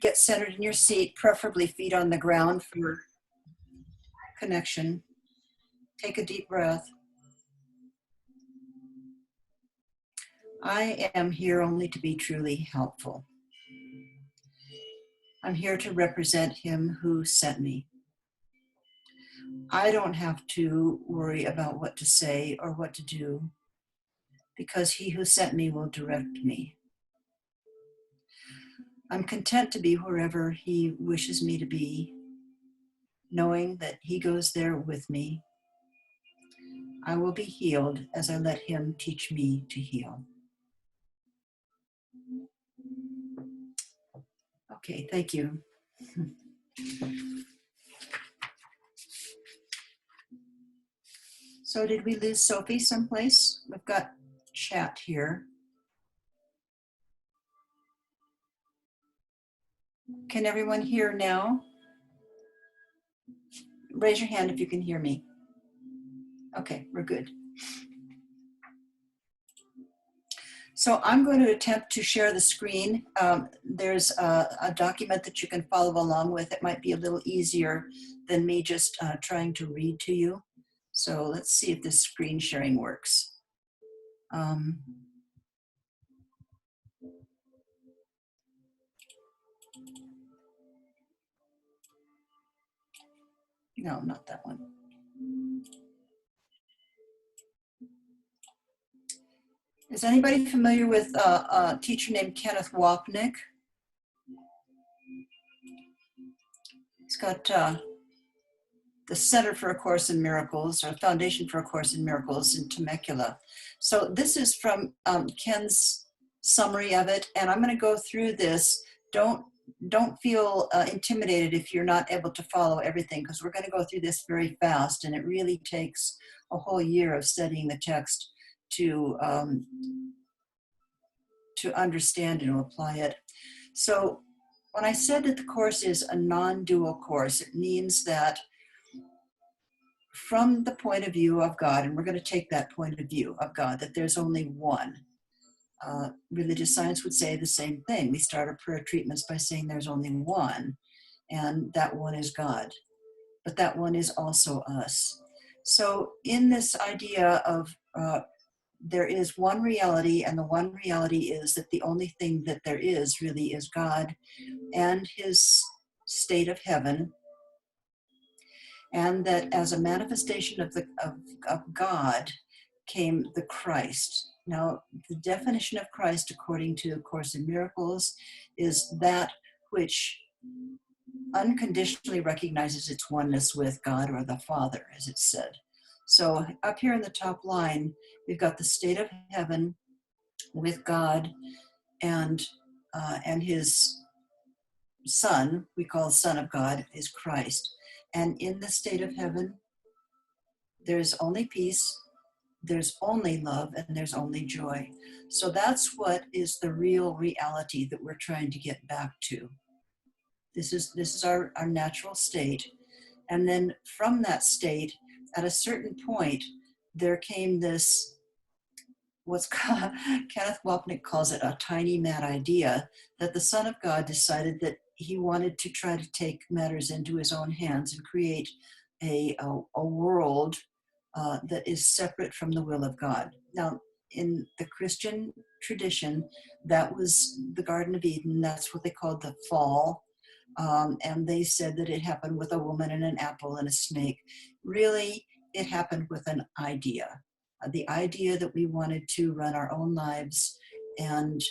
get centered in your seat, preferably feet on the ground for connection. Take a deep breath. I am here only to be truly helpful. I'm here to represent him who sent me. I don't have to worry about what to say or what to do, because he who sent me will direct me. I'm content to be wherever he wishes me to be, knowing that he goes there with me. I will be healed as I let him teach me to heal. Okay, thank you. So did we lose Sophie someplace? We've got chat here. Can everyone hear now? Raise your hand if you can hear me. Okay, we're good. So I'm going to attempt to share the screen. There's a document that you can follow along with. It might be a little easier than me just trying to read to you. So let's see if this screen sharing works. No, not that one. Is anybody familiar with a teacher named Kenneth Wapnick? He's got the Center for A Course in Miracles, or Foundation for A Course in Miracles in Temecula. So this is from Ken's summary of it, and I'm going to go through this. Don't feel intimidated if you're not able to follow everything, because we're going to go through this very fast, and it really takes a whole year of studying the text to understand and to apply it. So when I said that the course is a non-dual course, it means that from the point of view of God, and we're going to take that point of view of God, that there's only one. Religious science would say the same thing. We start our prayer treatments by saying there's only one, and that one is God. But that one is also us. So in this idea of there is one reality, and the one reality is that the only thing that there is really is God and his state of heaven, and that as a manifestation of God came the Christ. Now, the definition of Christ, according to A Course in Miracles, is that which unconditionally recognizes its oneness with God or the Father, as it's said. So up here in the top line, we've got the state of heaven with God and his Son, we call Son of God, is Christ. And in the state of heaven, there's only peace, there's only love, and there's only joy. So that's what is the real reality that we're trying to get back to. This is our natural state. And then from that state, at a certain point, there came this, what's called, Kenneth Wapnick calls it a tiny mad idea, that the Son of God decided that he wanted to try to take matters into his own hands and create a world that is separate from the will of God. Now, in the Christian tradition, that was the Garden of Eden. That's what they called the fall. And they said that it happened with a woman and an apple and a snake. Really, it happened with an idea. The idea that we wanted to run our own lives and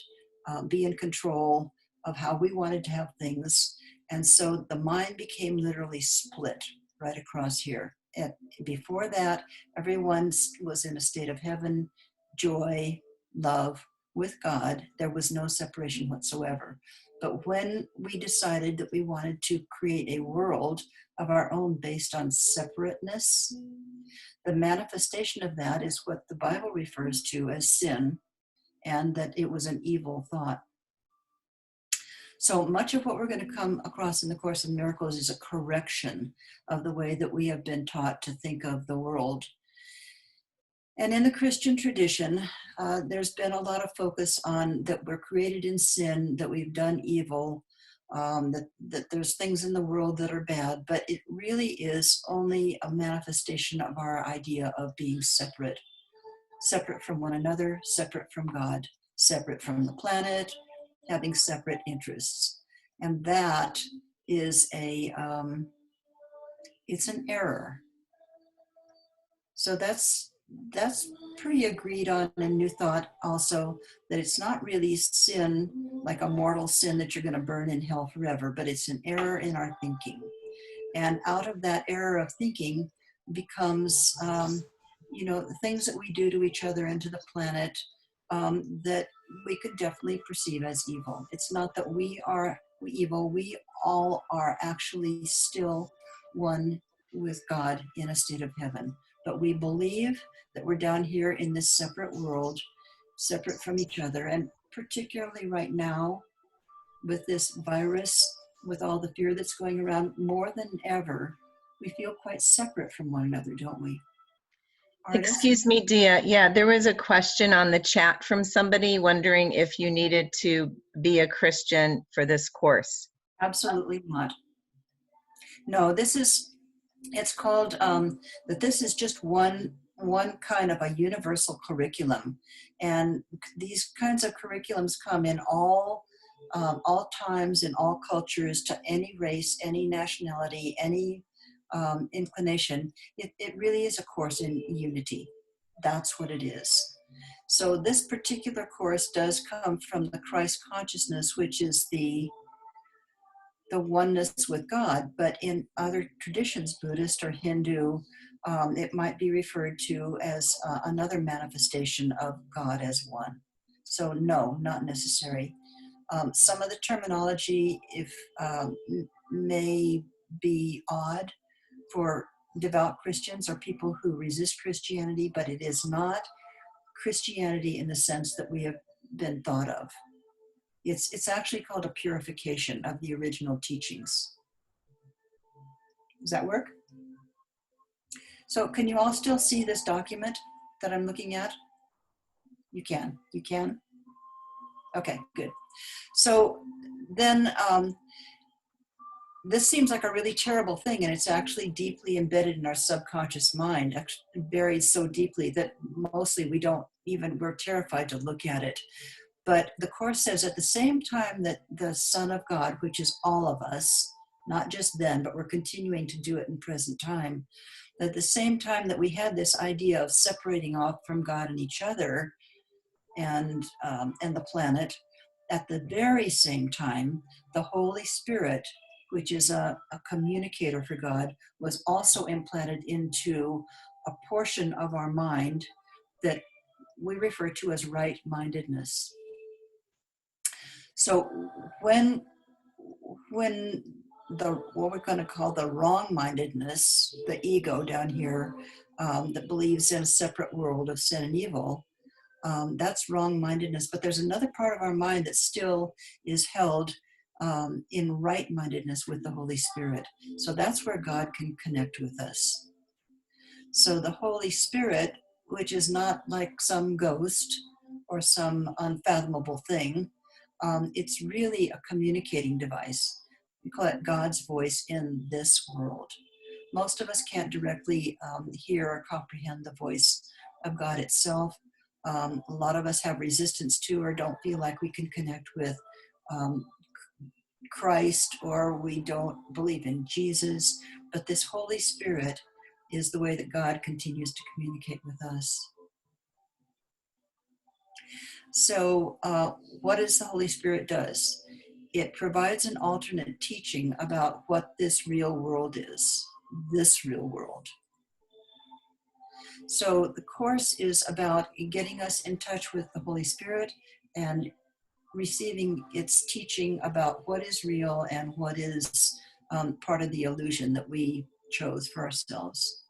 be in control of how we wanted to have things. And so the mind became literally split right across here. And before that, everyone was in a state of heaven, joy, love with God. There was no separation whatsoever. But when we decided that we wanted to create a world of our own based on separateness, the manifestation of that is what the Bible refers to as sin, and that it was an evil thought. So much of what we're going to come across in the Course in Miracles is a correction of the way that we have been taught to think of the world. And in the Christian tradition, there's been a lot of focus on that we're created in sin, that we've done evil, that there's things in the world that are bad, but it really is only a manifestation of our idea of being separate, separate from one another, separate from God, separate from the planet, having separate interests. And that is it's an error. So that's pretty agreed on in New Thought also, that it's not really sin, like a mortal sin that you're going to burn in hell forever, but it's an error in our thinking. And out of that error of thinking becomes, the things that we do to each other and to the planet that we could definitely perceive as evil. It's not that we are evil, we all are actually still one with God in a state of heaven. But we believe that we're down here in this separate world, separate from each other. And particularly right now, with this virus, with all the fear that's going around, more than ever, we feel quite separate from one another, don't we? Artist? Excuse me, Dia. Yeah, there was a question on the chat from somebody wondering if you needed to be a Christian for this course. Absolutely not. No, it's called, that this is just one kind of a universal curriculum. And these kinds of curriculums come in all times, in all cultures, to any race, any nationality, any inclination. It really is a course in unity. That's what it is. So this particular course does come from the Christ consciousness, which is the oneness with God, but in other traditions, Buddhist or Hindu, it might be referred to as another manifestation of God as one. So no, not necessary. Some of the terminology may be odd for devout Christians or people who resist Christianity, but it is not Christianity in the sense that we have been thought of. It's actually called a purification of the original teachings. Does that work? So can you all still see this document that I'm looking at? You can. You can? Okay, good. So then this seems like a really terrible thing, and it's actually deeply embedded in our subconscious mind, actually buried so deeply that mostly we're terrified to look at it. But the Course says at the same time that the Son of God, which is all of us, not just then, but we're continuing to do it in present time, that at the same time that we had this idea of separating off from God and each other and the planet, at the very same time, the Holy Spirit, which is a communicator for God, was also implanted into a portion of our mind that we refer to as right-mindedness. So when what we're going to call the wrong-mindedness, the ego down here, that believes in a separate world of sin and evil, that's wrong-mindedness. But there's another part of our mind that still is held in right-mindedness with the Holy Spirit. So that's where God can connect with us. So the Holy Spirit, which is not like some ghost or some unfathomable thing, it's really a communicating device. We call it God's voice in this world. Most of us can't directly hear or comprehend the voice of God itself. A lot of us have resistance to or don't feel like we can connect with Christ, or we don't believe in Jesus. But this Holy Spirit is the way that God continues to communicate with us. So what does the Holy Spirit does? It provides an alternate teaching about what this real world is, this real world. So the Course is about getting us in touch with the Holy Spirit and receiving its teaching about what is real and what is part of the illusion that we chose for ourselves.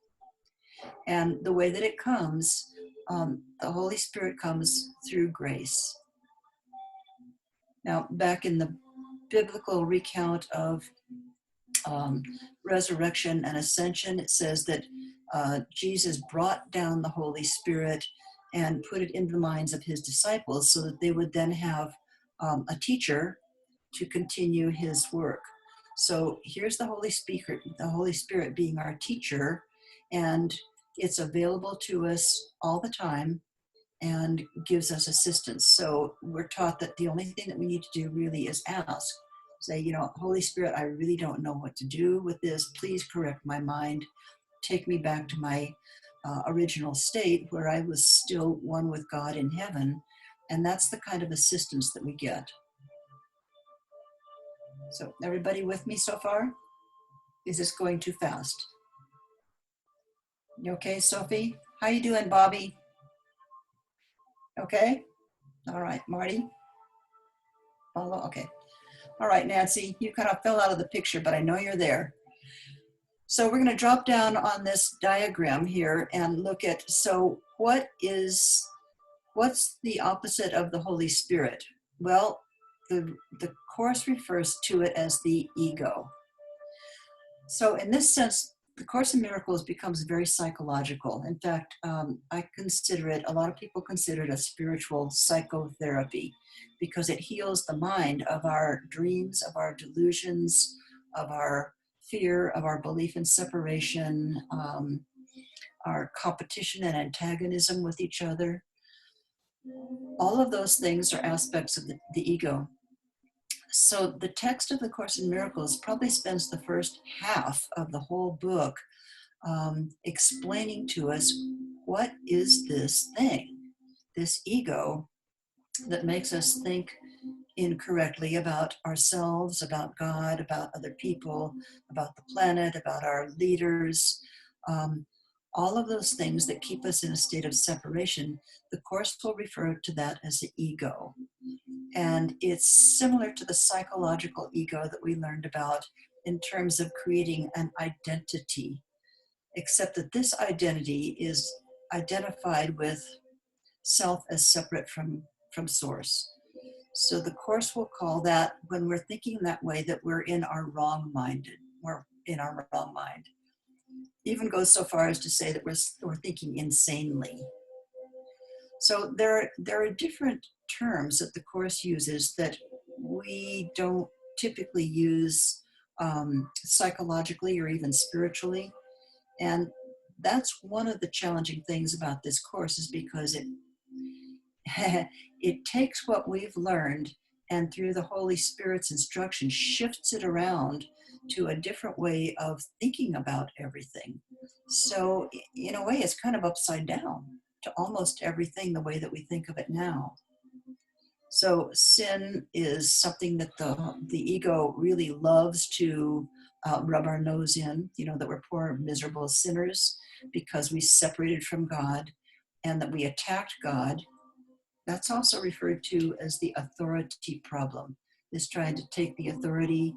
And the way that it comes, the Holy Spirit comes through grace. Now, back in the biblical recount of resurrection and ascension, it says that Jesus brought down the Holy Spirit and put it in the minds of his disciples so that they would then have a teacher to continue his work. So here's the Holy Spirit being our teacher, and it's available to us all the time and gives us assistance. So we're taught that the only thing that we need to do really is ask. Say, you know, Holy Spirit, I really don't know what to do with this. Please correct my mind. Take me back to my original state where I was still one with God in heaven. And that's the kind of assistance that we get. So everybody with me so far? Is this going too fast? You okay, Sophie? How you doing, Bobby? Okay? All right, Marty? Follow? Okay. All right, Nancy, you kind of fell out of the picture, but I know you're there. So we're going to drop down on this diagram here and look at, so what's the opposite of the Holy Spirit? Well, the Course refers to it as the ego. So in this sense, the Course in Miracles becomes very psychological. In fact, I consider it, a lot of people consider it a spiritual psychotherapy because it heals the mind of our dreams, of our delusions, of our fear, of our belief in separation, our competition and antagonism with each other. All of those things are aspects of the ego. So the text of the Course in Miracles probably spends the first half of the whole book explaining to us what is this thing, this ego that makes us think incorrectly about ourselves, about God, about other people, about the planet, about our leaders, all of those things that keep us in a state of separation. The Course will refer to that as the ego. And it's similar to the psychological ego that we learned about in terms of creating an identity, except that this identity is identified with self as separate from source. So the Course will call that, when we're thinking that way, that we're in our wrong-minded. We're in our wrong mind. Even goes so far as to say that we're thinking insanely. So there are different terms that the Course uses that we don't typically use psychologically or even spiritually. And that's one of the challenging things about this Course, is because it takes what we've learned and through the Holy Spirit's instruction shifts it around to a different way of thinking about everything. So in a way, it's kind of upside down to almost everything the way that we think of it now. So sin is something that the ego really loves to rub our nose in, you know, that we're poor, miserable sinners because we separated from God and that we attacked God. That's also referred to as the authority problem, is trying to take the authority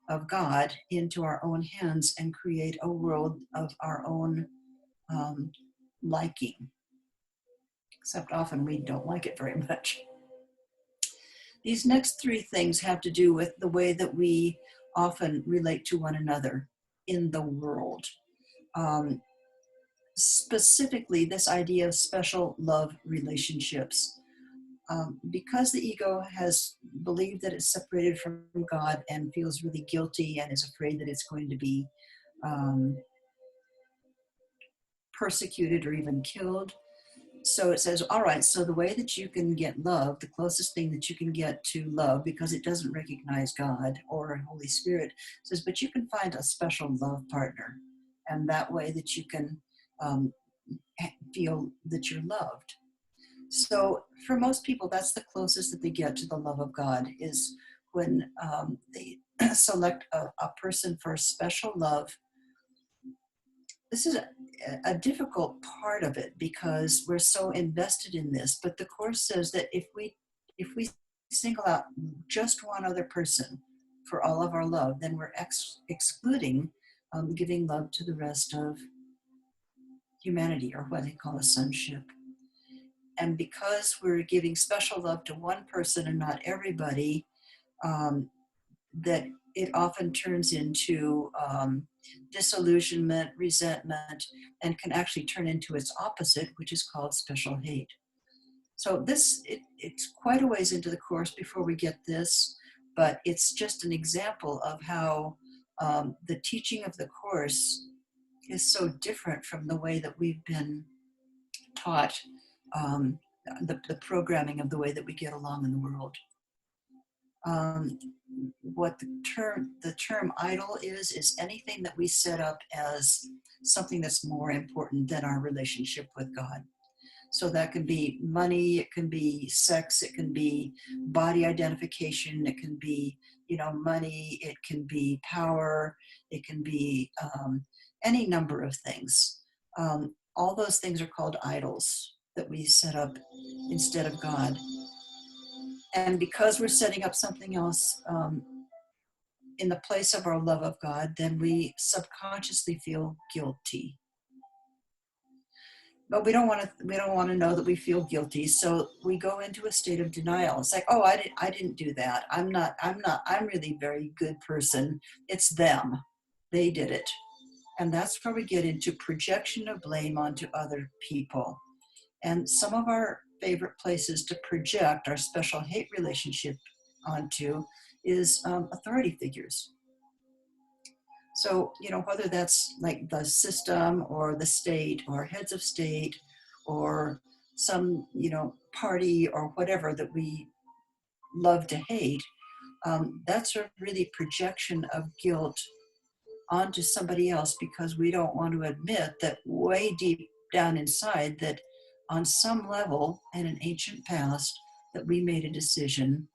of God into our own hands and create a world of our own liking. Except often we don't like it very much. These next three things have to do with the way that we often relate to one another in the world. Specifically, this idea of special love relationships. Because the ego has believed that it's separated from God and feels really guilty and is afraid that it's going to be persecuted or even killed. So it says, all right, so the way that you can get love, the closest thing that you can get to love, because it doesn't recognize God or Holy Spirit, says, but you can find a special love partner. And that way that you can feel that you're loved. So for most people, that's the closest that they get to the love of God, is when they select a person for special love. This is a difficult part of it because we're so invested in this, but the Course says that if we single out just one other person for all of our love, then we're excluding giving love to the rest of humanity, or what they call a sonship. And because we're giving special love to one person and not everybody, that it often turns into disillusionment, resentment, and can actually turn into its opposite, which is called special hate. So it's quite a ways into the Course before we get this. but it's just an example of how the teaching of the Course is so different from the way that we've been taught, um, the programming of the way that we get along in the world. What the term idol is anything that we set up as something that's more important than our relationship with God. So that can be money, it can be sex, it can be body identification, it can be, money, it can be power, it can be any number of things. All those things are called idols that we set up instead of God. And because we're setting up something else in the place of our love of God, then we subconsciously feel guilty. But we don't want to know that we feel guilty, so we go into a state of denial. It's like, oh, I didn't do that. I'm really a very good person. It's them. They did it. And that's where we get into projection of blame onto other people. And some of our favorite places to project our special hate relationship onto is authority figures. So, whether that's like the system or the state or heads of state or some, party or whatever that we love to hate, that's a really projection of guilt onto somebody else because we don't want to admit that way deep down inside that on some level in an ancient past that we made a decision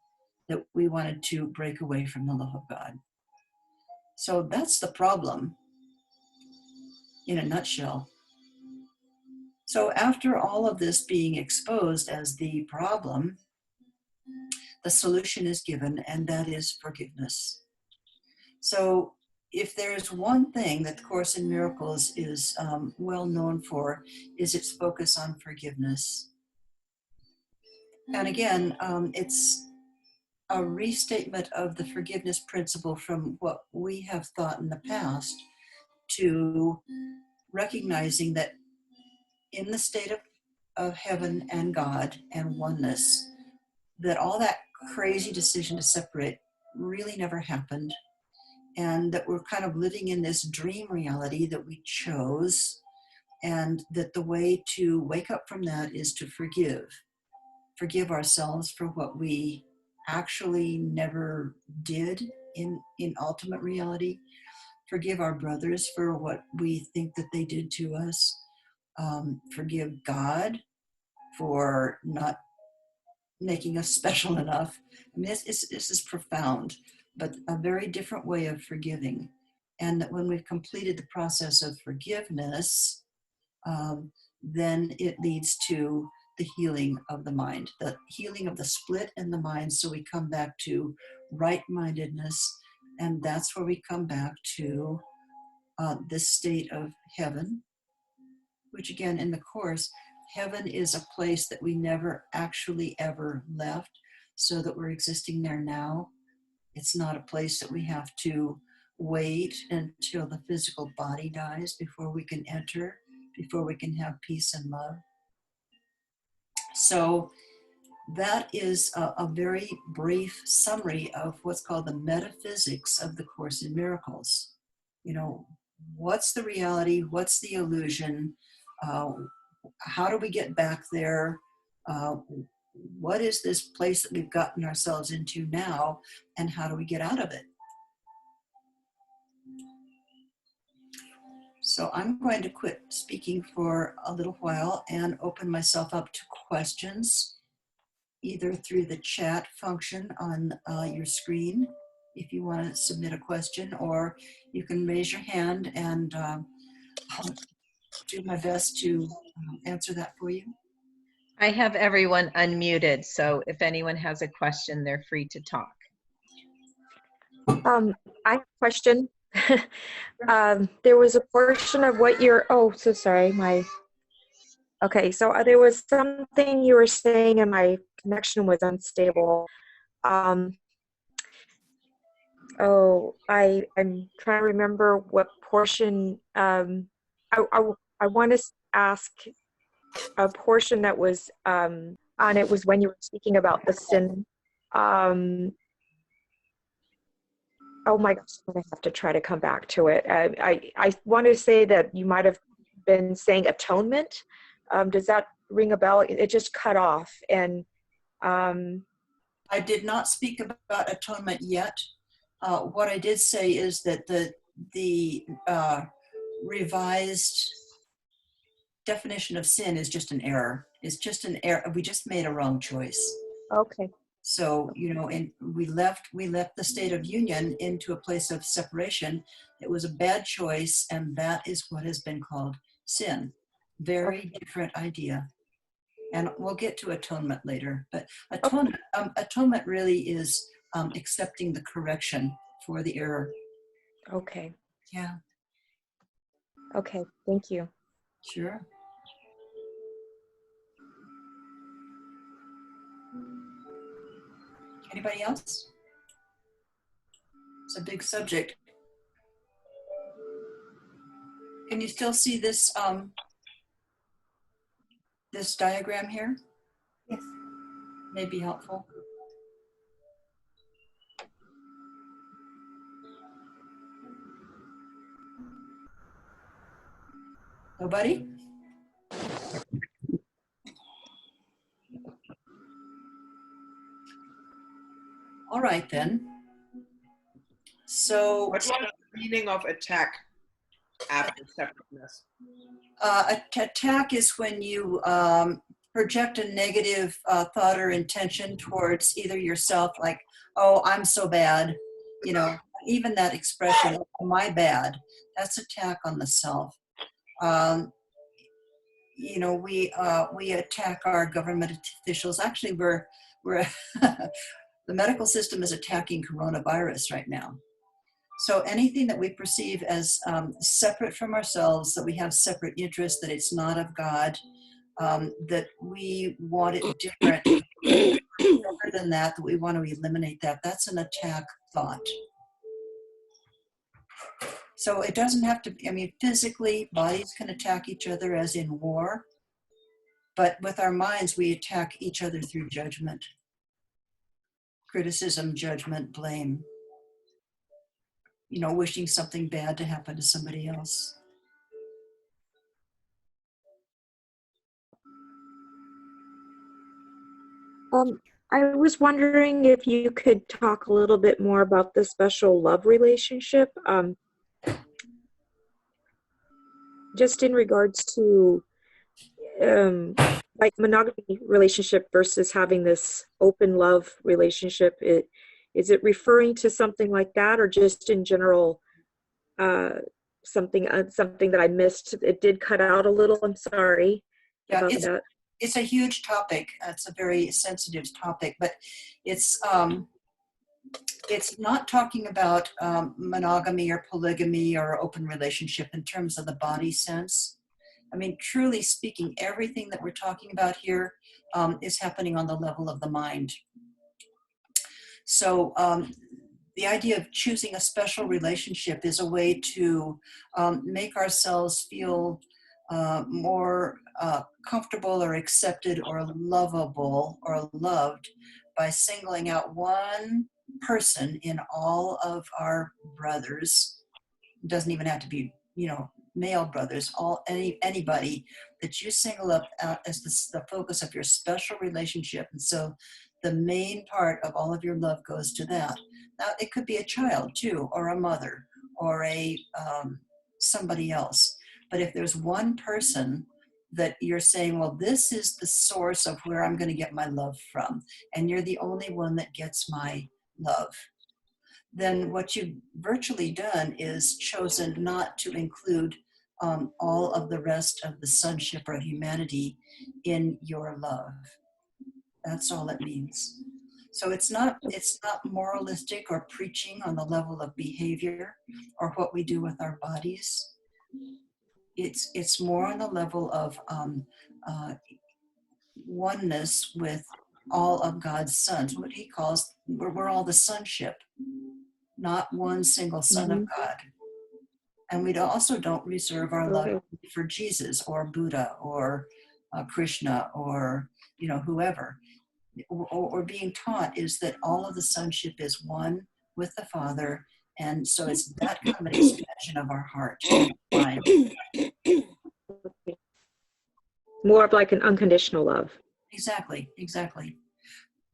that we wanted to break away from the love of God. So that's the problem in a nutshell. So after all of this being exposed as the problem, the solution is given, and that is forgiveness. So if there's one thing that the Course in Miracles is well known for, is its focus on forgiveness. And again, it's a restatement of the forgiveness principle from what we have thought in the past to recognizing that in the state of heaven and God and oneness, that all that crazy decision to separate really never happened, and that we're kind of living in this dream reality that we chose, and that the way to wake up from that is to forgive ourselves for what we actually never did in ultimate reality, forgive our brothers for what we think that they did to us, forgive God for not making us special enough. I mean, this is profound, but a very different way of forgiving. And that when we've completed the process of forgiveness, then it leads to the healing of the mind, the healing of the split in the mind. So we come back to right-mindedness, and that's where we come back to this state of heaven, which again, in the Course, heaven is a place that we never actually ever left, so that we're existing there now. It's not a place that we have to wait until the physical body dies before we can enter, before we can have peace and love. So that is a very brief summary of what's called the metaphysics of the Course in Miracles. What's the reality? What's the illusion? How do we get back there? What is this place that we've gotten ourselves into now, and how do we get out of it? So I'm going to quit speaking for a little while and open myself up to questions, either through the chat function on your screen, if you want to submit a question, or you can raise your hand and I'll do my best to answer that for you. I have everyone unmuted, so if anyone has a question, they're free to talk. I have a question. There was a portion of what you're, so sorry, okay, so there was something you were saying and my connection was unstable. I'm trying to remember what portion, I want to ask a portion that was on it was when you were speaking about the sin. Oh my gosh, I'm gonna have to try to come back to it. I want to say that you might have been saying atonement. Does that ring a bell? It just cut off, and um, I did not speak about atonement yet. What I did say is that the revised definition of sin is just an error. It's just an error. We just made a wrong choice. okay, So, and we left the state of union into a place of separation. It was a bad choice, and that is what has been called sin. Very different idea. And we'll get to atonement later. But atonement really is accepting the correction for the error. okay, Yeah, okay. Thank you. sure. Anybody else? It's a big subject. Can you still see this this diagram here? Yes. May be helpful. Nobody? All right then. So What was the meaning of attack after separateness? attack is when you project a negative thought or intention towards either yourself, like, oh, I'm so bad, even that expression, oh, my bad, that's attack on the self. We attack our government officials. Actually, we're the medical system is attacking coronavirus right now. So anything that we perceive as separate from ourselves, that we have separate interests, that it's not of God, that we want it different, separate than that we want to eliminate that, that's an attack thought. So it doesn't have to, physically, bodies can attack each other as in war, but with our minds, we attack each other through judgment, criticism, judgment, blame, wishing something bad to happen to somebody else. I was wondering if you could talk a little bit more about the special love relationship, just in regards to like monogamy relationship versus having this open love relationship. Is it referring to something like that, or just in general something that I missed? It did cut out a little. I'm sorry about that. It's a huge topic. It's a very sensitive topic, but it's not talking about monogamy or polygamy or open relationship in terms of the body sense. Truly speaking, everything that we're talking about here is happening on the level of the mind. So the idea of choosing a special relationship is a way to make ourselves feel more comfortable or accepted or lovable or loved by singling out one person in all of our brothers. It doesn't even have to be, male brothers, anybody that you single up out as the focus of your special relationship. And so the main part of all of your love goes to that. Now, it could be a child too, or a mother, or a somebody else. But if there's one person that you're saying, well, this is the source of where I'm going to get my love from, and you're the only one that gets my love, then what you've virtually done is chosen not to include all of the rest of the sonship or humanity in your love. That's all it means. So it's not moralistic or preaching on the level of behavior or what we do with our bodies. It's more on the level of oneness with all of God's sons. What he calls, we're all the sonship, not one single son of God. And we also don't reserve our love for Jesus or Buddha or Krishna or whoever. Or being taught is that all of the sonship is one with the Father, And so it's that kind of an expansion of our heart and mind. More of like an unconditional love. Exactly, exactly.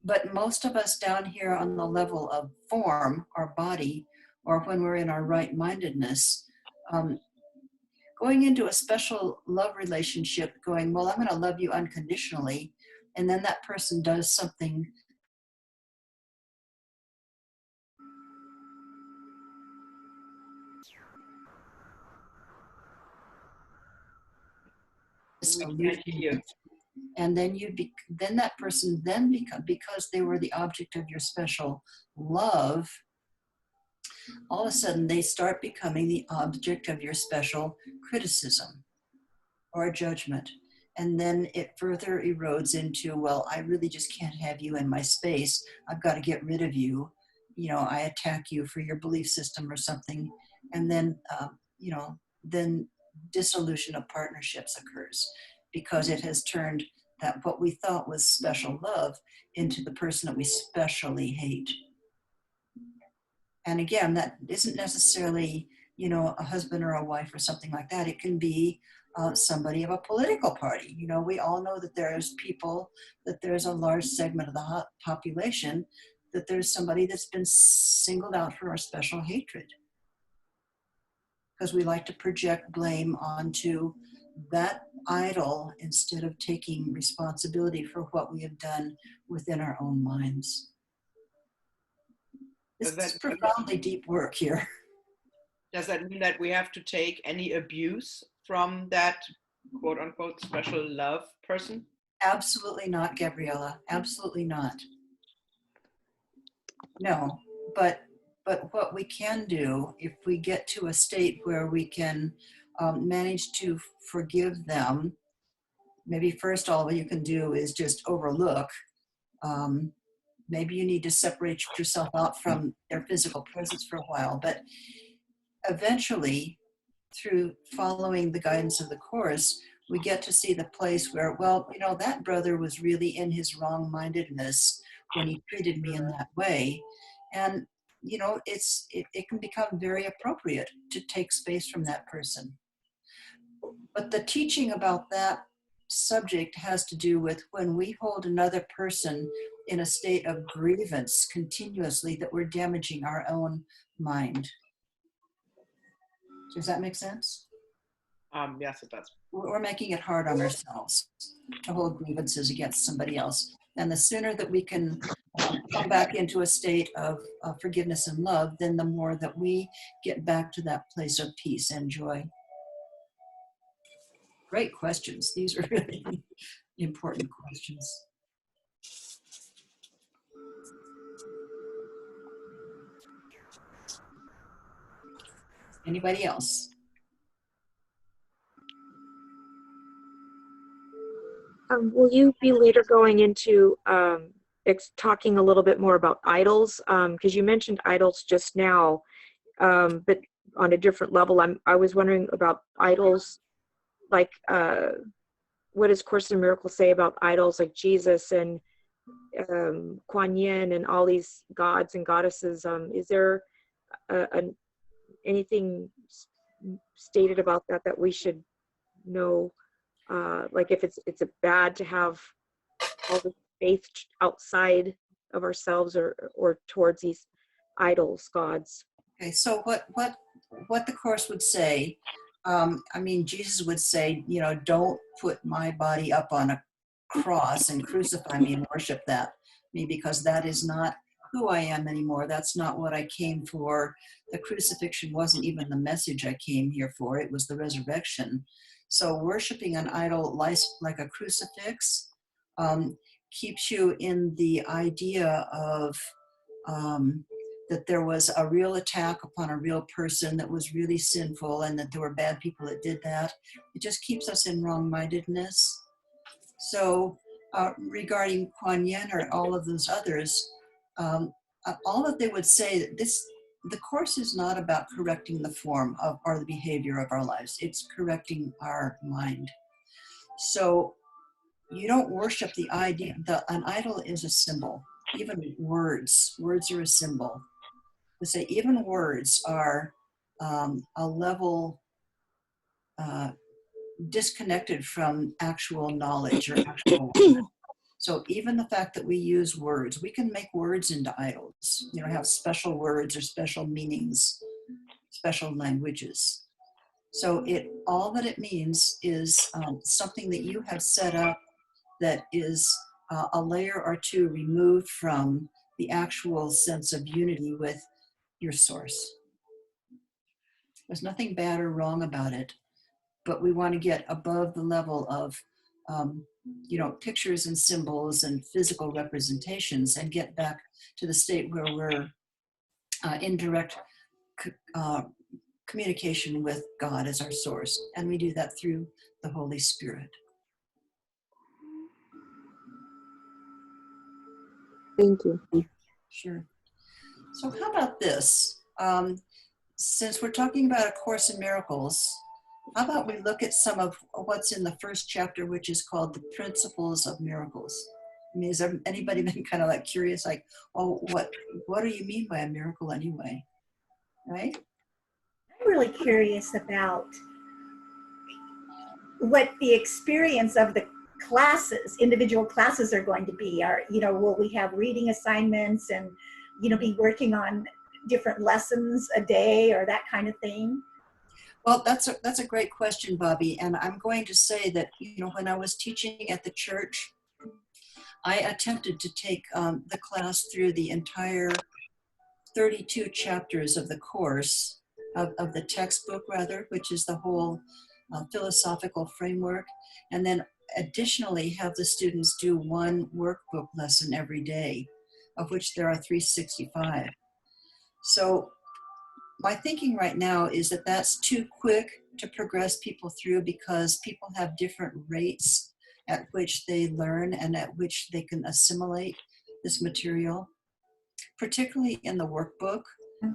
But most of us down here on the level of form, our body, or when we're in our right-mindedness, going into a special love relationship, going, well, I'm going to love you unconditionally, and then that person does something We can't hear you. and then then that person then become, because they were the object of your special love, all of a sudden they start becoming the object of your special criticism or judgment. And then it further erodes into, well, I really just can't have you in my space. I've got to get rid of you. You know, I attack you for your belief system or something. And then, then dissolution of partnerships occurs because it has turned that what we thought was special love into the person that we specially hate. And again, that isn't necessarily, a husband or a wife or something like that. It can be somebody of a political party. We all know that there's a large segment of the population, that there's somebody that's been singled out for our special hatred. Because we like to project blame onto that idol instead of taking responsibility for what we have done within our own minds. This is profoundly deep work here. Does that mean that we have to take any abuse from that quote unquote special love person? Absolutely not, Gabriella. Absolutely not. No, but what we can do, if we get to a state where we can manage to forgive them, maybe first all you can do is just overlook. Maybe you need to separate yourself out from their physical presence for a while, but eventually, through following the guidance of the Course, we get to see the place where, well, that brother was really in his wrong-mindedness when he treated me in that way. And, it can become very appropriate to take space from that person. But the teaching about that subject has to do with when we hold another person in a state of grievance continuously, that we're damaging our own mind. Does that make sense? Yes, it does. We're making it hard on ourselves to hold grievances against somebody else. And the sooner that we can come back into a state of forgiveness and love, then the more that we get back to that place of peace and joy. Great questions. These are really important questions. Anybody else? Will you be later going into talking a little bit more about idols? Because you mentioned idols just now, but on a different level. I was wondering about idols, like what does Course in Miracles say about idols like Jesus and Kuan Yin and all these gods and goddesses? Is there anything stated about that we should know? Like if it's bad to have all the faith outside of ourselves or towards these idols, gods. Okay, so what the Course would say, Jesus would say, don't put my body up on a cross and crucify me and worship me, because that is not who I am anymore. That's not what I came for. The crucifixion wasn't even the message I came here for. It was the resurrection. So worshiping an idol like a crucifix keeps you in the idea of that there was a real attack upon a real person that was really sinful, and that there were bad people that did that. It just keeps us in wrong-mindedness. So regarding Kuan Yin or all of those others, all that they would say, that the Course is not about correcting the form of or the behavior of our lives. It's correcting our mind. So you don't worship the idea. An idol is a symbol. Even words are a symbol. would say even words are a level disconnected from actual knowledge or actual. So even the fact that we use words, we can make words into idols, have special words or special meanings, special languages. So all that it means is something that you have set up that is a layer or two removed from the actual sense of unity with your source. There's nothing bad or wrong about it, but we want to get above the level of pictures and symbols and physical representations and get back to the state where we're in direct communication with God as our source. And we do that through the Holy Spirit. Thank you. Sure. So how about this? Since we're talking about A Course in Miracles, how about we look at some of what's in the first chapter, which is called The Principles of Miracles? I mean, has anybody been kind of like curious, like, oh, what do you mean by a miracle anyway? Right? I'm really curious about what the experience of the classes, individual classes are going to be. Will we have reading assignments and, be working on different lessons a day or that kind of thing? Well, that's a great question, Bobby. And I'm going to say that, when I was teaching at the church, I attempted to take the class through the entire 32 chapters of the course, of the textbook rather, which is the whole philosophical framework. And then additionally have the students do one workbook lesson every day, of which there are 365. So my thinking right now is that that's too quick to progress people through because people have different rates at which they learn and at which they can assimilate this material, particularly in the workbook.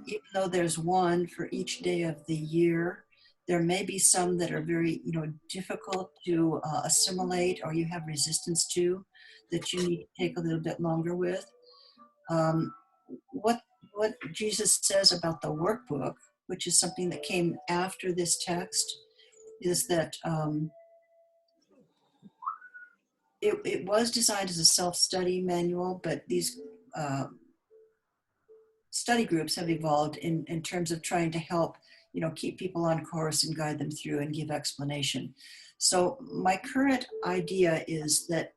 Even though there's one for each day of the year, there may be some that are very, difficult to assimilate or you have resistance to that you need to take a little bit longer with. What Jesus says about the workbook, which is something that came after this text, is that it was designed as a self-study manual, but these study groups have evolved in terms of trying to help, keep people on course and guide them through and give explanation. So my current idea is that,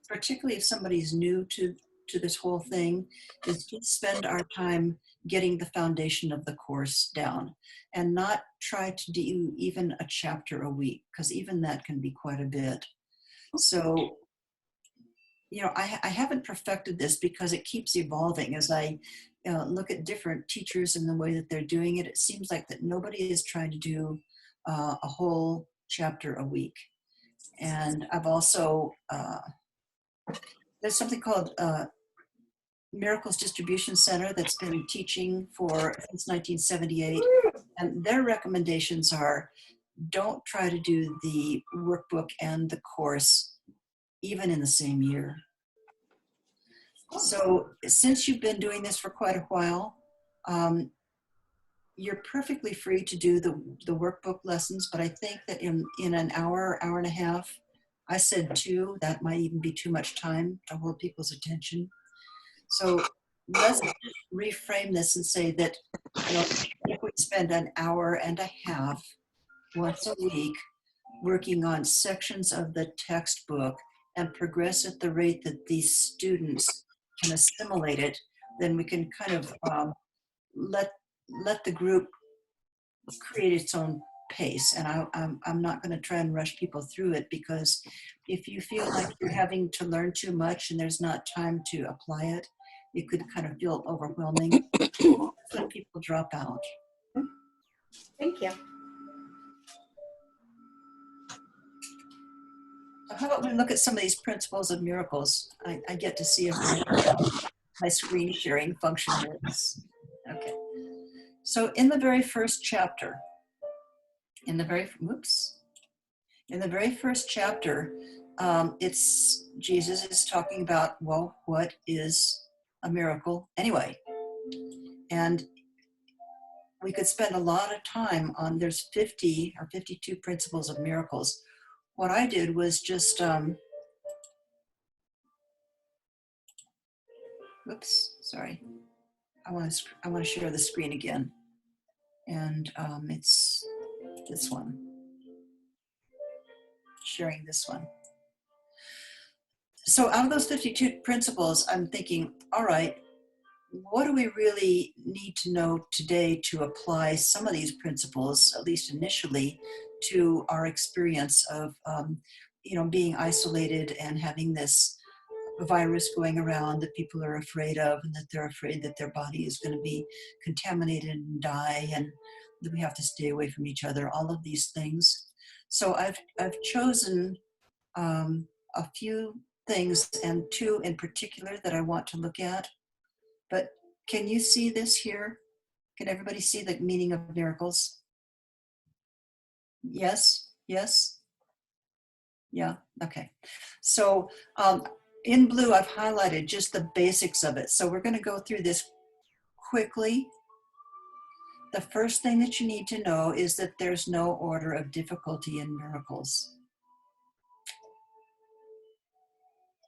particularly if somebody's new to this whole thing, is to spend our time getting the foundation of the course down and not try to do even a chapter a week, because even that can be quite a bit. So, I haven't perfected this because it keeps evolving as I look at different teachers and the way that they're doing it. It seems like that nobody is trying to do a whole chapter a week. And I've also, there's something called Miracles Distribution Center that's been teaching since 1978. And their recommendations are, don't try to do the workbook and the course even in the same year. So since you've been doing this for quite a while, you're perfectly free to do the workbook lessons, but I think that in an hour and a half, I said 2, that might even be too much time to hold people's attention. So let's reframe this and say that, if we spend an hour and a half once a week working on sections of the textbook and progress at the rate that these students can assimilate it, then we can kind of let the group create its own pace. And I'm not going to try and rush people through it, because if you feel like you're having to learn too much and there's not time to apply it, it could kind of feel overwhelming. Let people drop out. Thank you. So how about we look at some of these principles of miracles? I get to see if my screen sharing function works. Okay. So in the very first chapter, it's Jesus is talking about, well, what is a miracle anyway? And we could spend a lot of time on, there's 50 or 52 principles of miracles. What I did was just, oops, sorry. I want to share the screen again. And it's this one, sharing this one. So out of those 52 principles, I'm thinking, all right, what do we really need to know today to apply some of these principles, at least initially, to our experience of, being isolated and having this virus going around that people are afraid of, and that they're afraid that their body is going to be contaminated and die, and that we have to stay away from each other, all of these things. So I've chosen a few things, and two in particular that I want to look at. But can you see this here? Can everybody see the meaning of miracles? Yes? Yes? Yeah? Okay. So in blue, I've highlighted just the basics of it. So we're going to go through this quickly. The first thing that you need to know is that there's no order of difficulty in miracles.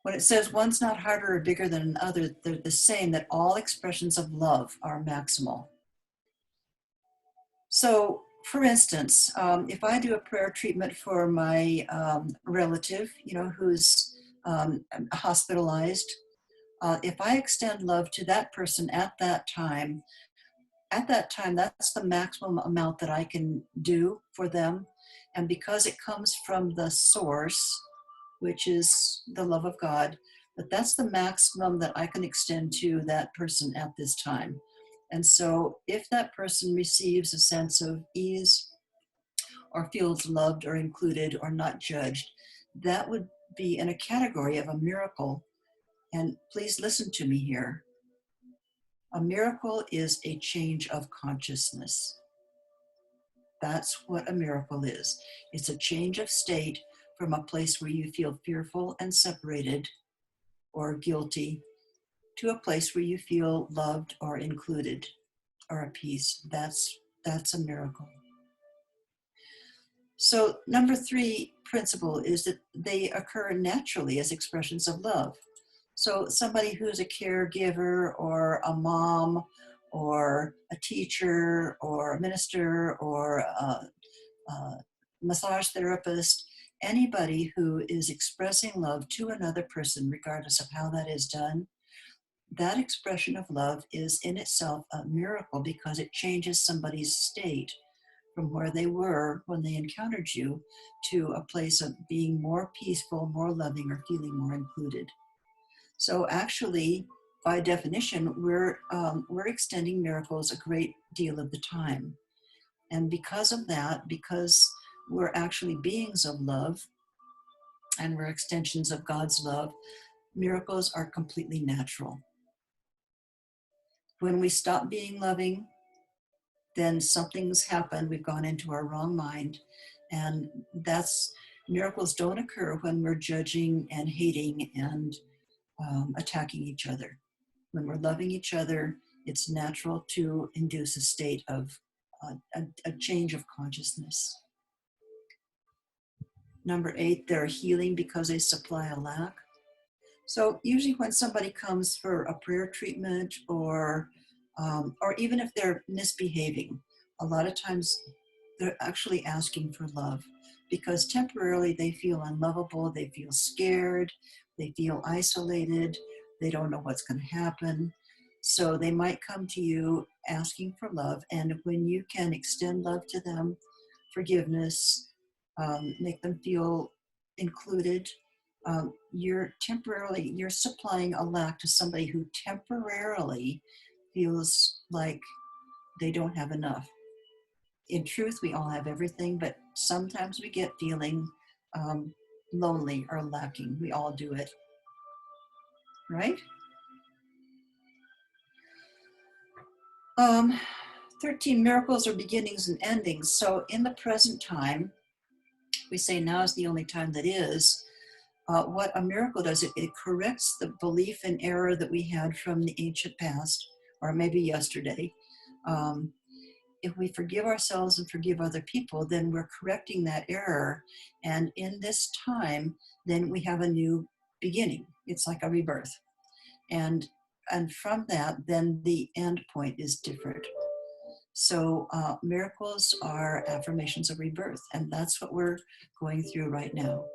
When it says one's not harder or bigger than another, they're the same, that all expressions of love are maximal. So, for instance, if I do a prayer treatment for my relative, who's hospitalized, if I extend love to that person at that time, that's the maximum amount that I can do for them. And because it comes from the source, which is the love of God, that's the maximum that I can extend to that person at this time. And so if that person receives a sense of ease or feels loved or included or not judged, that would be in a category of a miracle. And please listen to me here. A miracle is a change of consciousness. That's what a miracle is. It's a change of state from a place where you feel fearful and separated or guilty to a place where you feel loved or included or at peace. That's a miracle. So number 3 principle is that they occur naturally as expressions of love. So somebody who's a caregiver or a mom or a teacher or a minister or a massage therapist, anybody who is expressing love to another person, regardless of how that is done, that expression of love is in itself a miracle because it changes somebody's state from where they were when they encountered you to a place of being more peaceful, more loving, or feeling more included. So actually, by definition, we're extending miracles a great deal of the time. And because of that, because we're actually beings of love and we're extensions of God's love, miracles are completely natural. When we stop being loving, then something's happened. We've gone into our wrong mind. And miracles don't occur when we're judging and hating and attacking each other. When we're loving each other, it's natural to induce a state of a change of consciousness. Number 8, they're healing because they supply a lack. So usually when somebody comes for a prayer treatment or even if they're misbehaving, a lot of times they're actually asking for love because temporarily they feel unlovable, they feel scared, they feel isolated, they don't know what's going to happen. So they might come to you asking for love, and when you can extend love to them, forgiveness, make them feel included, you're supplying a lack to somebody who temporarily feels like they don't have enough. In truth, we all have everything, but sometimes we get feeling lonely or lacking. We all do it, right? 13 miracles are beginnings and endings. So in the present time, we say now is the only time that is. What a miracle does, it corrects the belief in error that we had from the ancient past or maybe yesterday. If we forgive ourselves and forgive other people, then we're correcting that error. And in this time, then we have a new beginning. It's like a rebirth. And from that, then the end point is different. So miracles are affirmations of rebirth, and that's what we're going through right now.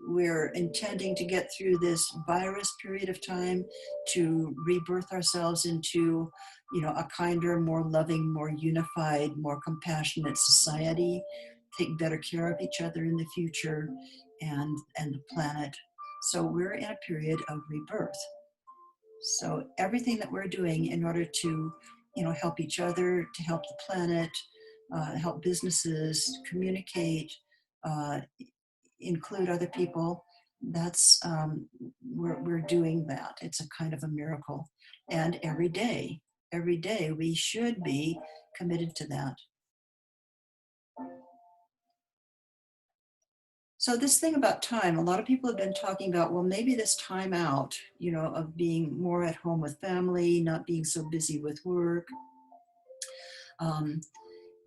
We're intending to get through this virus period of time to rebirth ourselves into, a kinder, more loving, more unified, more compassionate society, take better care of each other in the future and the planet. So we're in a period of rebirth. So everything that we're doing in order to, help each other, to help the planet, help businesses, communicate, include other people, that's we're doing that. It's a kind of a miracle. And every day we should be committed to that. So this thing about time, a lot of people have been talking about, well, maybe this time out, of being more at home with family, not being so busy with work.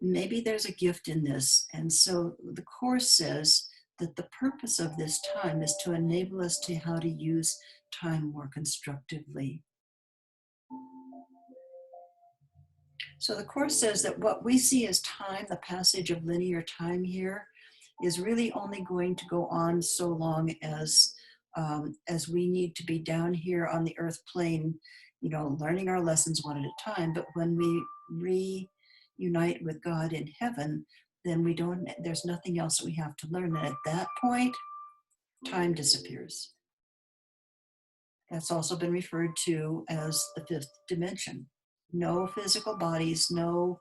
Maybe there's a gift in this. And so the Course says that the purpose of this time is to enable us to how to use time more constructively. So the Course says that what we see as time, the passage of linear time here, is really only going to go on so long as we need to be down here on the earth plane, learning our lessons one at a time. But when we reunite with God in heaven, then there's nothing else that we have to learn. And at that point, time disappears. That's also been referred to as the fifth dimension. No physical bodies, no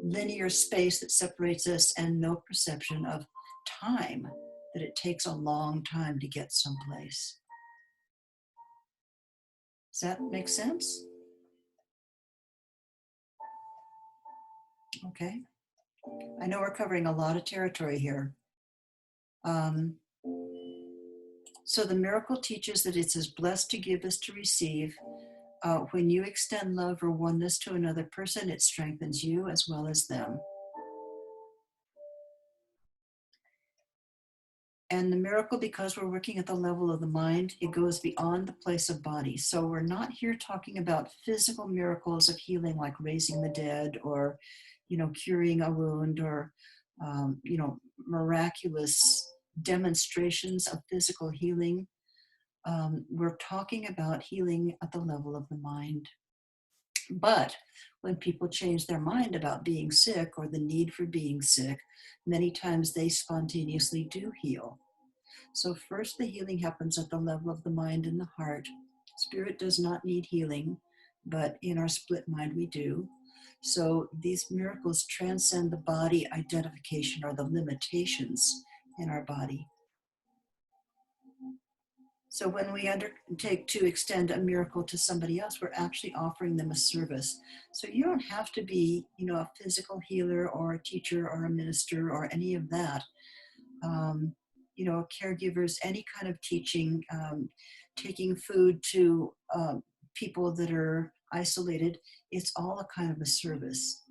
linear space that separates us, and no perception of time, that it takes a long time to get someplace. Does that make sense? Okay. I know we're covering a lot of territory here. So the miracle teaches that it's as blessed to give as to receive. When you extend love or oneness to another person, it strengthens you as well as them. And the miracle, because we're working at the level of the mind, it goes beyond the place of body. So we're not here talking about physical miracles of healing, like raising the dead or, curing a wound or, miraculous demonstrations of physical healing. We're talking about healing at the level of the mind. But when people change their mind about being sick or the need for being sick, many times they spontaneously do heal. So first the healing happens at the level of the mind and the heart. Spirit does not need healing, but in our split mind we do. So these miracles transcend the body identification or the limitations in our body. So when we undertake to extend a miracle to somebody else, we're actually offering them a service. So you don't have to be, a physical healer or a teacher or a minister or any of that. Caregivers, any kind of teaching, taking food to people that are isolated, it's all a kind of a service.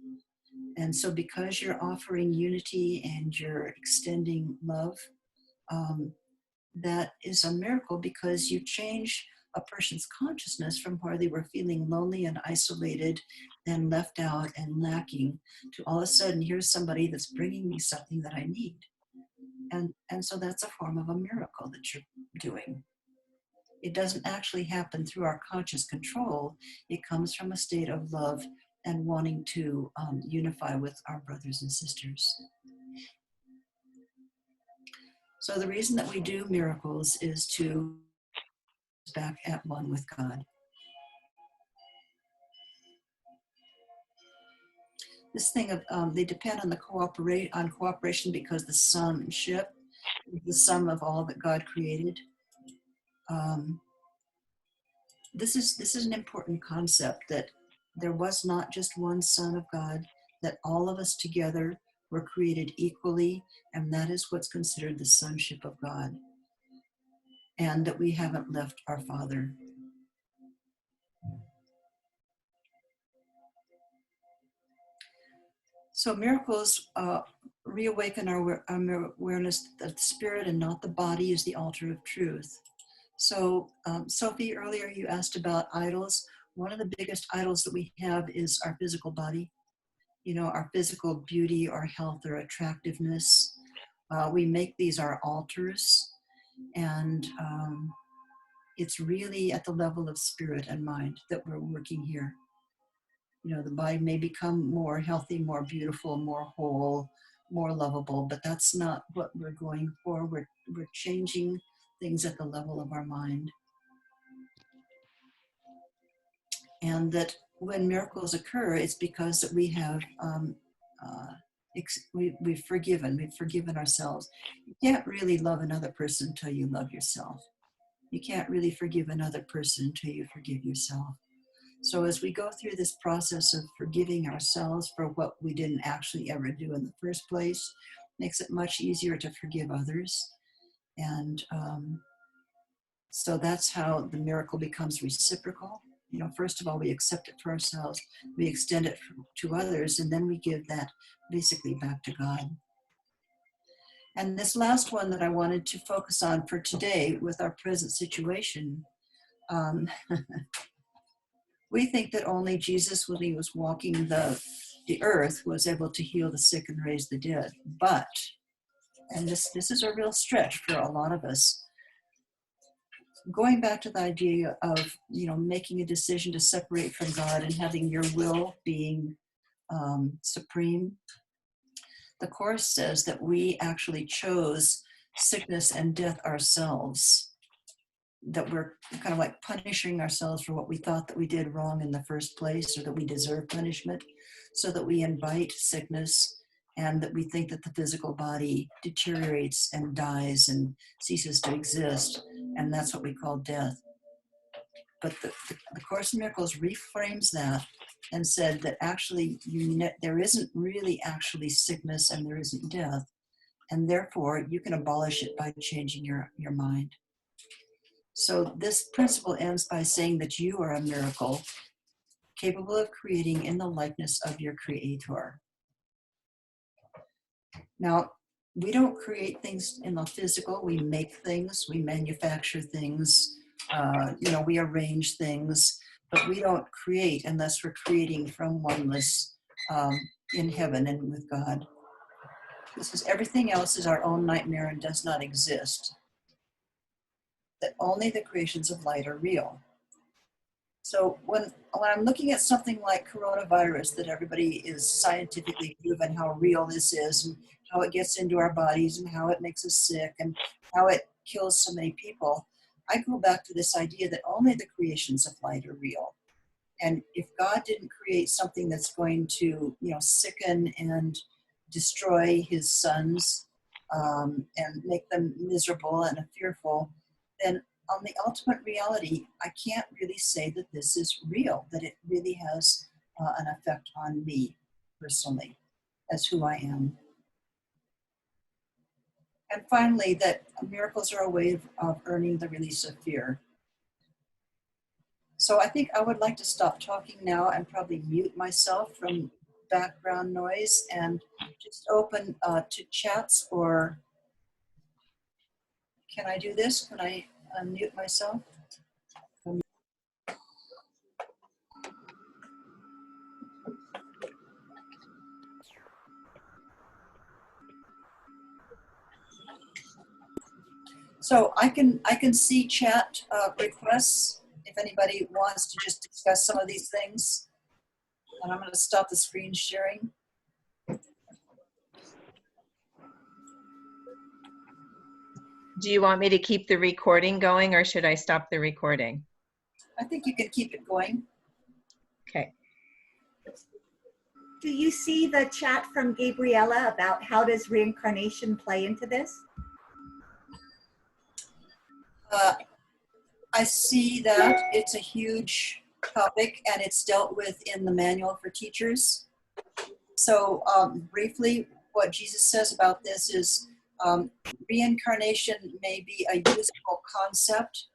And so because you're offering unity and you're extending love, that is a miracle, because you change a person's consciousness from where they were feeling lonely and isolated and left out and lacking to all of a sudden, here's somebody that's bringing me something that I need. And so that's a form of a miracle that you're doing. It doesn't actually happen through our conscious control. It comes from a state of love and wanting to unify with our brothers and sisters. So the reason that we do miracles is to back at one with God. This thing of they depend on cooperation because the sonship is the sum of all that God created. This is an important concept, that there was not just one Son of God, that all of us together were created equally, and that is what's considered the sonship of God, and that we haven't left our Father. So miracles reawaken our awareness that the spirit and not the body is the altar of truth. So Sophie, earlier you asked about idols. One of the biggest idols that we have is our physical body. You know, our physical beauty or health or attractiveness. We make these our altars, and it's really at the level of spirit and mind that we're working here. You know, the body may become more healthy, more beautiful, more whole, more lovable, but that's not what we're going for. We're changing things at the level of our mind. And that when miracles occur, it's because that we have we've forgiven ourselves. You can't really love another person until you love yourself. You can't really forgive another person until you forgive yourself. So as we go through this process of forgiving ourselves for what we didn't actually ever do in the first place, makes it much easier to forgive others. And so that's how the miracle becomes reciprocal. You know, first of all, we accept it for ourselves, we extend it to others, and then we give that basically back to God. And this last one that I wanted to focus on for today with our present situation, we think that only Jesus, when he was walking the earth, was able to heal the sick and raise the dead. But, and this is a real stretch for a lot of us, going back to the idea of, you know, making a decision to separate from God and having your will being supreme, the Course says that we actually chose sickness and death ourselves, that we're kind of like punishing ourselves for what we thought that we did wrong in the first place, or that we deserve punishment, so that we invite sickness, and that we think that the physical body deteriorates and dies and ceases to exist, and that's what we call death. But the Course in Miracles reframes that and said that actually there isn't really actually sickness and there isn't death, and therefore you can abolish it by changing your mind. So this principle ends by saying that you are a miracle, capable of creating in the likeness of your Creator. Now, we don't create things in the physical. We make things, we manufacture things, we arrange things, but we don't create unless we're creating from oneness in heaven and with God. This is everything else is our own nightmare and does not exist. That only the creations of light are real. So when I'm looking at something like coronavirus, that everybody is scientifically proven how real this is, and how it gets into our bodies, and how it makes us sick, and how it kills so many people, I go back to this idea that only the creations of light are real. And if God didn't create something that's going to, sicken and destroy his sons and make them miserable and fearful, then on the ultimate reality, I can't really say that this is real, that it really has an effect on me personally as who I am. And finally, that miracles are a way of earning the release of fear. So I think I would like to stop talking now and probably mute myself from background noise and just open to chats. Or can I do this? Can I unmute myself? So I can see chat requests if anybody wants to just discuss some of these things. And I'm going to stop the screen sharing. Do you want me to keep the recording going, or should I stop the recording? I think you can keep it going. Okay. Do you see the chat from Gabriella about how does reincarnation play into this? I see that it's a huge topic and it's dealt with in the manual for teachers. So briefly, what Jesus says about this is reincarnation may be a usable concept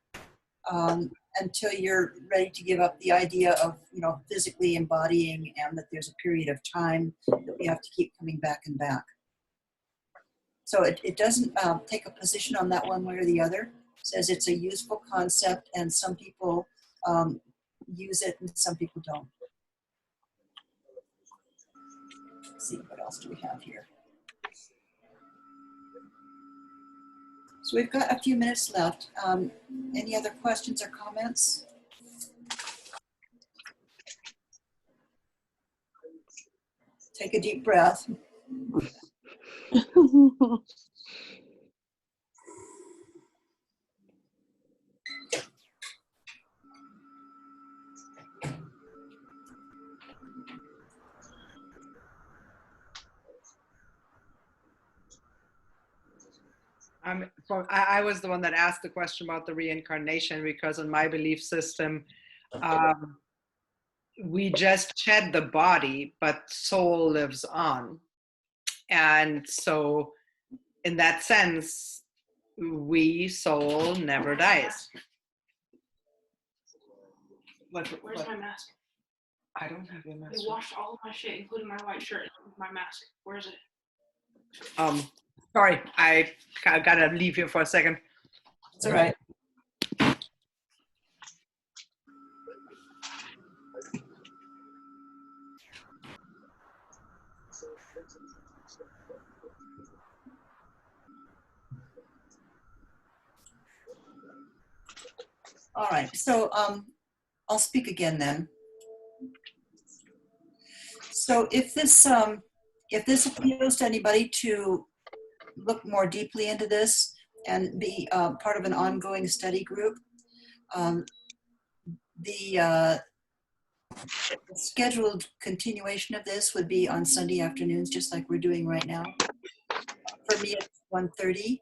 until you're ready to give up the idea of, physically embodying, and that there's a period of time that you have to keep coming back and back. So it doesn't take a position on that one way or the other. It says it's a useful concept, and some people use it and some people don't. Let's see, what else do we have here? So we've got a few minutes left. Any other questions or comments? Take a deep breath. I was the one that asked the question about the reincarnation, because in my belief system, we just shed the body, but soul lives on. And so in that sense, soul never dies. Where's my mask? I don't have your mask. You washed all of my shit, including my white shirt and my mask. Where is it? Sorry, I gotta leave here for a second. It's all right. All right, so I'll speak again then. So if this appeals to anybody to look more deeply into this and be part of an ongoing study group, the scheduled continuation of this would be on Sunday afternoons, just like we're doing right now. For me, it's 1:30.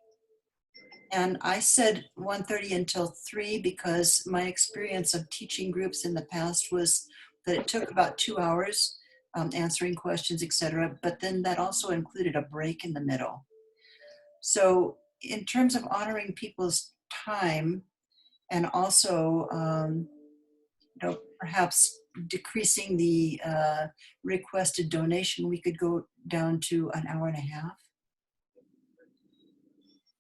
And I said 1:30 until 3 because my experience of teaching groups in the past was that it took about 2 hours answering questions, etc. But then that also included a break in the middle. So in terms of honoring people's time and also perhaps decreasing the requested donation, we could go down to an hour and a half.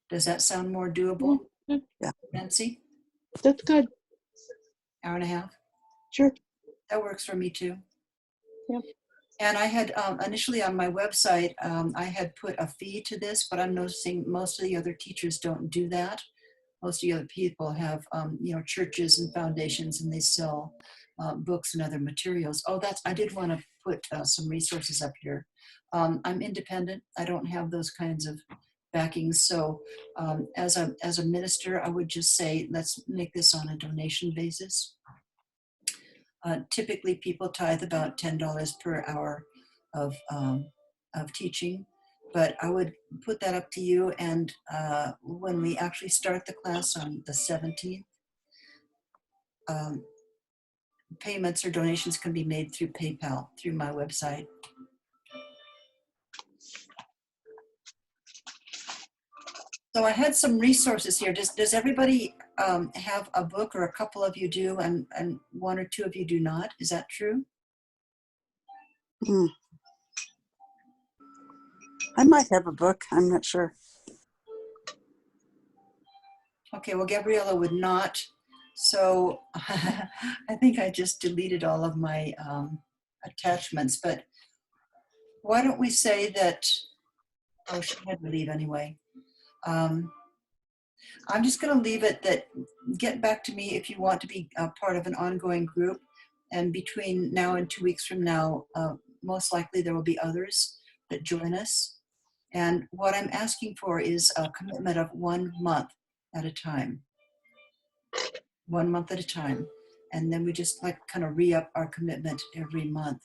Does that sound more doable? Yeah. Nancy? That's good. Hour and a half? Sure. That works for me too. Yep. And I had initially on my website, I had put a fee to this, but I'm noticing most of the other teachers don't do that. Most of the other people have, churches and foundations, and they sell books and other materials. Oh, I did want to put some resources up here. I'm independent. I don't have those kinds of backings. So as a minister, I would just say, let's make this on a donation basis. Typically, people tithe about $10 per hour of teaching, but I would put that up to you. And when we actually start the class on the 17th, payments or donations can be made through PayPal, through my website. So I had some resources here. Does everybody have a book, or a couple of you do, and one or two of you do not? Is that true? I might have a book. I'm not sure. Okay, well, Gabriella would not. So I think I just deleted all of my attachments, but why don't we say that, oh, she had to leave anyway. I'm just going to leave it that get back to me if you want to be a part of an ongoing group. And between now and 2 weeks from now, most likely there will be others that join us. And what I'm asking for is a commitment of 1 month at a time. 1 month at a time. And then we just kind of re-up our commitment every month.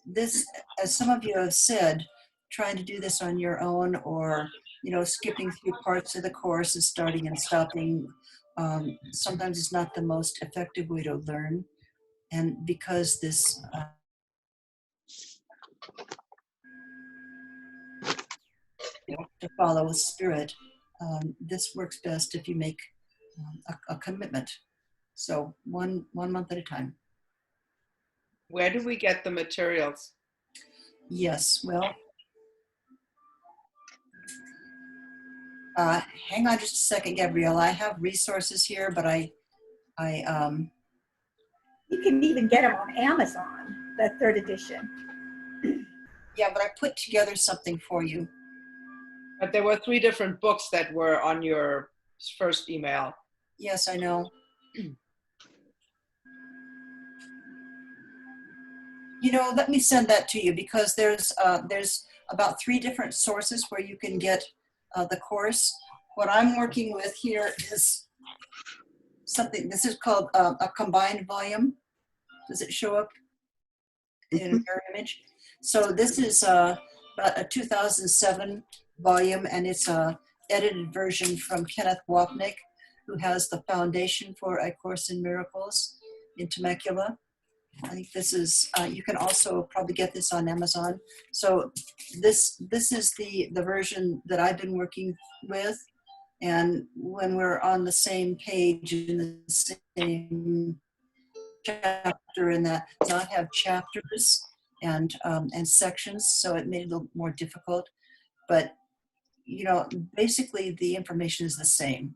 This, as some of you have said, trying to do this on your own, or skipping through parts of the course and starting and stopping, sometimes it's not the most effective way to learn. And because this to follow spirit, this works best if you make a commitment. So one month at a time. Where do we get the materials? Yes, well, hang on just a second, Gabrielle. I have resources here, but You can even get them on Amazon, the third edition. yeah, but I put together something for you. But there were 3 different books that were on your first email. Yes, I know. You know, let me send that to you because there's about 3 different sources where you can get the course. What I'm working with here is something, this is called a combined volume. Does it show up in your image? So this is about a 2007 volume, and it's a edited version from Kenneth Wapnick, who has the Foundation for A Course in Miracles in Temecula. I think this is, you can also probably get this on Amazon. So this is the version that I've been working with. And when we're on the same page in the same chapter in that, does not have chapters and sections, so it made it a little more difficult. But, you know, basically the information is the same.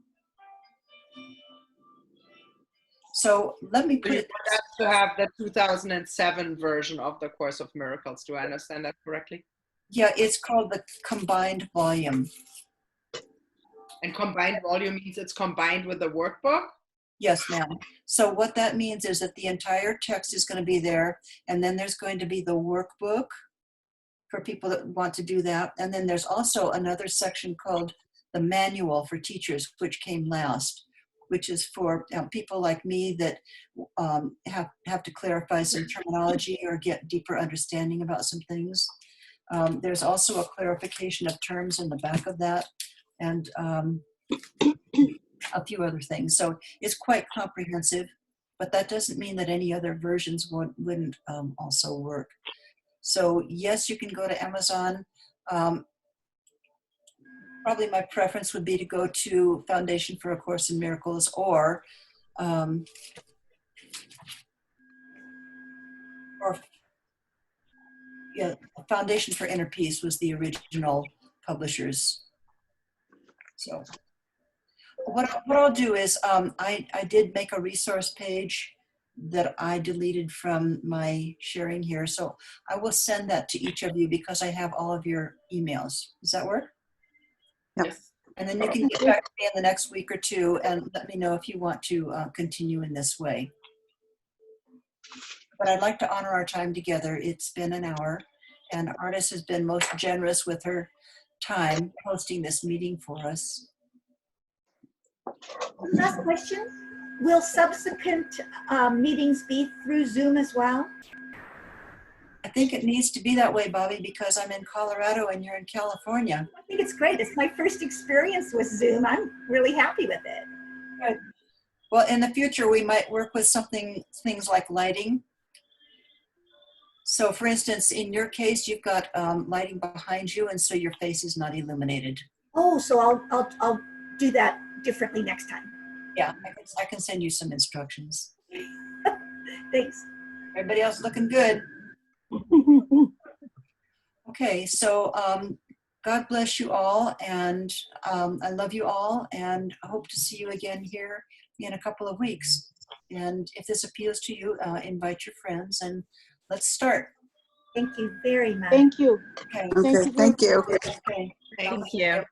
So let me So put you it. want us to have the 2007 version of the Course of Miracles. Do I understand that correctly? Yeah, it's called the combined volume. And combined volume means it's combined with the workbook? Yes, ma'am. So what that means is that the entire text is going to be there, and then there's going to be the workbook for people that want to do that. And then there's also another section called the manual for teachers, which came last, which is for people like me that have to clarify some terminology or get deeper understanding about some things. There's also a clarification of terms in the back of that, and a few other things. So it's quite comprehensive, but that doesn't mean that any other versions wouldn't also work. So yes, you can go to Amazon. Probably my preference would be to go to Foundation for A Course in Miracles, or yeah, Foundation for Inner Peace was the original publishers. So what I'll do is I did make a resource page that I deleted from my sharing here. So I will send that to each of you because I have all of your emails. Does that work? Yes. And then you can get back to me in the next week or two and let me know if you want to continue in this way. But I'd like to honor our time together. It's been an hour, and Artis has been most generous with her time hosting this meeting for us. Last question. Will subsequent meetings be through Zoom as well? I think it needs to be that way, Bobby, because I'm in Colorado and you're in California. I think it's great. It's my first experience with Zoom. I'm really happy with it. Good. Well, in the future, we might work with things like lighting. So for instance, in your case, you've got lighting behind you, and so your face is not illuminated. Oh, so I'll do that differently next time. Yeah, I can send you some instructions. Thanks. Everybody else looking good. Okay, so God bless you all, and I love you all, and I hope to see you again here in a couple of weeks. And if this appeals to you, invite your friends, and let's start. Thank you very much. Thank you. Okay. Okay, thank you. Okay. Thank you.